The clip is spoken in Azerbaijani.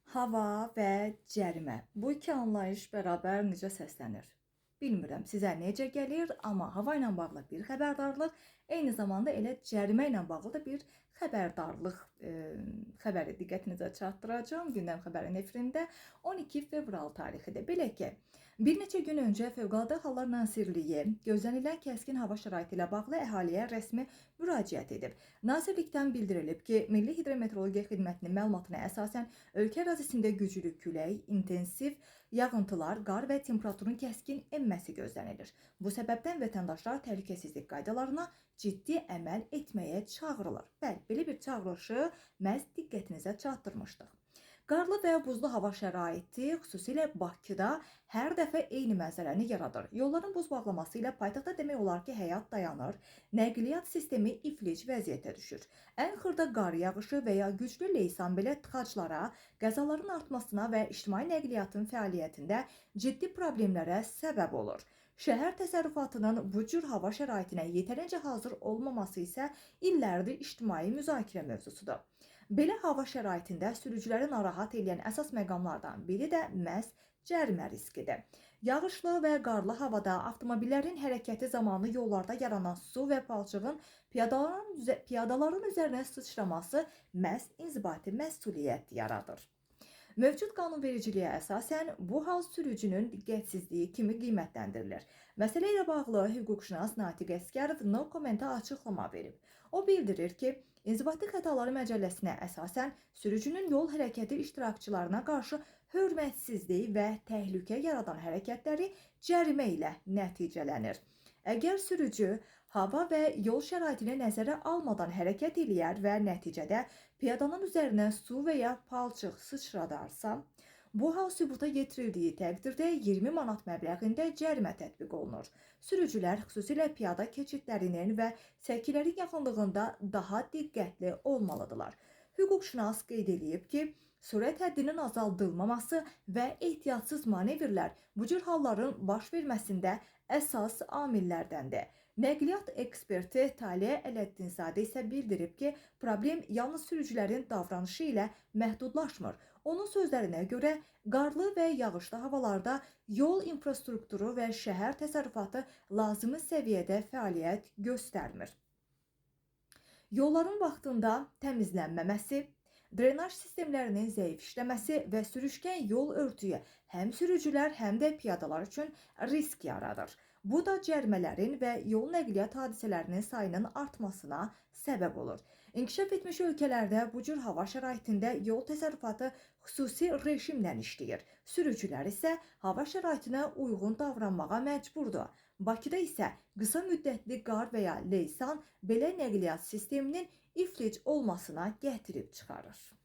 Hava və cərimə. Bu iki anlayış bərabər necə səslənir? Bilmirəm sizə necə gəlir, amma hava ilə bağlı bir xəbərdarlıq, eyni zamanda elə cərimə ilə bağlı da bir xəbərdarlıq xəbəri diqqətinizə çatdıracağım. Gündəm xəbərin efirində 12 fevral tarixidir. Belə ki, bir neçə gün öncə Fövqəladə Hallar Nazirliyi gözlənilən kəskin hava şəraiti ilə bağlı əhaliyə rəsmi müraciət edib. Nazirlikdən bildirilib ki, Milli Hidrometeorologiya Xidmətinin məlumatına əsasən ölkə ərazisində güclü külək, intensiv yağıntılar, qar və temperaturun kəskin enməsi gözlənilir. Bu səbəbdən vətəndaşlar təhlükəsizlik qaydalarına ciddi əməl etməyə çağırılır. Bəli, belə bir çağırışı məhz diqqətinizə çatdırmışdıq. Qarlı və buzlu hava şəraiti xüsusilə Bakıda hər dəfə eyni mənzərəni yaradır. Yolların buz bağlaması ilə paytaxtda demək olar ki, həyat dayanır, nəqliyyat sistemi iflic vəziyyətə düşür. Ən xırda qar yağışı və ya güclü leysan belə tıxaclara, qəzaların artmasına və ictimai nəqliyyatın fəaliyyətində ciddi problemlərə səbəb olur. Şəhər təsərrüfatının bu cür hava şəraitinə yetərincə hazır olmaması isə illərdir ictimai müzakirə mövzusudur. Belə hava şəraitində sürücüləri narahat edən əsas məqamlardan biri də məhz cərimə riskidir. Yağışlı və qarlı havada avtomobillərin hərəkəti zamanı yollarda yaranan su və palçığın piyadaların üzərinə sıçraması məhz inzibati məsuliyyət yaradır. Mövcud qanunvericiliyə əsasən bu hal sürücünün diqqətsizliyi kimi qiymətləndirilir. Məsələ ilə bağlı hüquqşünas Natiq Əsgərov no kommentə açıqlama verib. O bildirir ki, İnzibati Xətaları Məcəlləsinə əsasən sürücünün yol hərəkəti iştirakçılarına qarşı hörmətsizlik və təhlükə yaradan hərəkətləri cərimə ilə nəticələnir. Əgər sürücü hava və yol şəraitini nəzərə almadan hərəkət eləyər və nəticədə piyadanın üzərinə su və ya palçıq sıçradarsa, bu hal sübuta yetirildiyi təqdirdə 20 manat məbləğində cərimə tətbiq olunur. Sürücülər xüsusilə piyada keçidlərinin və səkilərin yaxınlığında daha diqqətli olmalıdırlar. Hüquqşünas qeyd edib ki, sürət həddinin azaldılmaması və ehtiyatsız manevrlər bu cür halların baş verməsində əsas amillərdəndir. Nəqliyyat eksperti Taliyə Ələddinzadə isə bildirib ki, problem yalnız sürücülərin davranışı ilə məhdudlaşmır. Onun sözlərinə görə, qarlı və yağışlı havalarda yol infrastrukturu və şəhər təsərrüfatı lazımi səviyyədə fəaliyyət göstərmir. Yolların vaxtında təmizlənməməsi, drenaj sistemlərinin zəif işləməsi və sürüşkən yol örtüyü həm sürücülər, həm də piyadalar üçün risk yaradır. Bu da cərimələrin və yol nəqliyyat hadisələrinin sayının artmasına səbəb olur. İnkişaf etmiş ölkələrdə bu cür hava şəraitində yol təsərrüfatı xüsusi rejimlə işləyir. Sürücülər isə hava şəraitinə uyğun davranmağa məcburdur. Bakıda isə qısa müddətli qar və ya leysan belə nəqliyyat sisteminin iflic olmasına gətirib çıxarır.